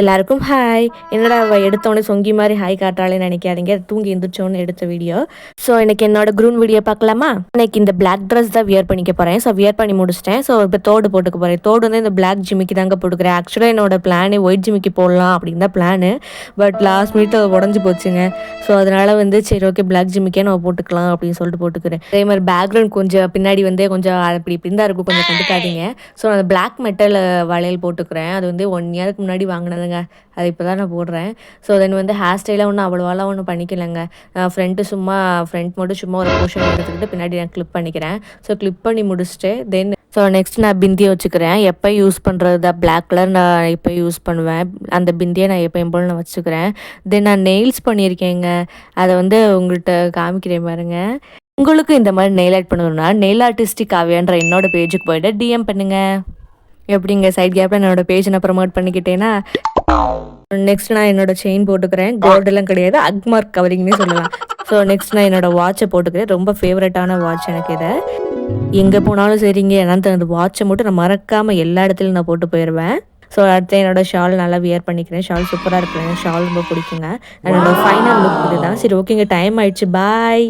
எல்லாருக்கும் ஹாய். என்னடா எடுத்தோடனே சொங்கி மாதிரி ஹாய் காட்டாளேன்னு நினைக்காதீங்க, தூங்கி எந்திரிச்சோன்னு எடுத்த வீடியோ. ஸோ எனக்கு என்னோட க்ரூன் வீடியோ பார்க்கலாமா? எனக்கு இந்த பிளாக் ட்ரெஸ் தான் வியர் பண்ணிக்க போகிறேன். ஸோ வியர் பண்ணி முடிச்சிட்டேன். ஸோ இப்போ தோடு போட்டுக்க போகிறேன். தோடு வந்து இந்த பிளாக் ஜிமிக்கி தாங்க போட்டுக்கிறேன். ஆக்சுவலாக என்னோட பிளானே ஒயிட் ஜிமிக்கி போடலாம் அப்படின்னு தான் பிளானு. பட் லாஸ்ட் மினிட் உடஞ்சி போச்சுங்க. ஸோ அதனால் வந்து சரி ஓகே பிளாக் ஜிமிக்கே நம்ம போட்டுக்கலாம் அப்படின்னு சொல்லிட்டு போட்டுக்கிறேன். அதே மாதிரி பேக்ரவுண்ட் கொஞ்சம் பின்னாடி வந்து கொஞ்சம் அப்படி இப்படி தான் இருக்கும், கொஞ்சம் கண்டுக்காதீங்க. ஸோ அந்த பிளாக் மெட்டல் வளையல் போட்டுக்கிறேன். அது வந்து 1 இயருக்கு முன்னாடி வாங்கினது. அது இப்போ தான் நான் போடுறேன். ஸோ தென் வந்து ஹேர் ஸ்டைலாக ஒன்றும் அவ்வளோவாலாம் ஒன்றும் பண்ணிக்கலைங்க. ஃப்ரண்ட் மட்டும் சும்மா ஒரு போர்ஷன் எடுத்துக்கிட்டு பின்னாடி நான் கிளிப் பண்ணிக்கிறேன். ஸோ கிளிப் பண்ணி முடிச்சுட்டு தென் நெக்ஸ்ட் நான் பிந்தியை வச்சுக்கிறேன். எப்போ யூஸ் பண்ணுறது தான் பிளாக் கலர் நான் இப்போ யூஸ் பண்ணுவேன். அந்த பிந்தியை நான் எப்போயும் போல் நான் வச்சுக்கிறேன். தென் நான் நெயில்ஸ் பண்ணியிருக்கேங்க. அதை வந்து உங்கள்கிட்ட காமிக்கிறேன் பாருங்க. உங்களுக்கு இந்த மாதிரி நெயில் ஆர்ட் பண்ணணும்னா நெயில் ஆர்டிஸ்டிக் ஆவியான்ற என்னோட பேஜுக்கு போய்ட்டு டிஎம் பண்ணுங்கள். எப்படிங்க சைட் கேப்பில் என்னோடய பேஜ் நான் ப்ரமோட் பண்ணிக்கிட்டேன்னா நெக்ஸ்ட் நான் என்னோடய செயின் போட்டுக்கிறேன். கோல்டெல்லாம் கிடையாது, அக்மார்க் கவரிங்னே சொல்லலாம். ஸோ நெக்ஸ்ட் நான் என்னோடய வாட்சை போட்டுக்கிறேன். ரொம்ப ஃபேவரட்டான வாட்ச் எனக்கு. இதை எங்கே போனாலும் சரிங்க, ஏன்னா அந்த வாட்சை மட்டும் நான் மறக்காமல் எல்லா இடத்துலையும் நான் போட்டு போயிடுவேன். ஸோ அடுத்து என்னோடய ஷால் நல்லா வியர் பண்ணிக்கிறேன். ஷால் சூப்பராக இருக்குங்க, ஷால் ரொம்ப பிடிக்குங்க. என்னோடய ஃபைனல் லுக் இதுதான். சரி ஓகேங்க, டைம் ஆயிடுச்சு, பாய்.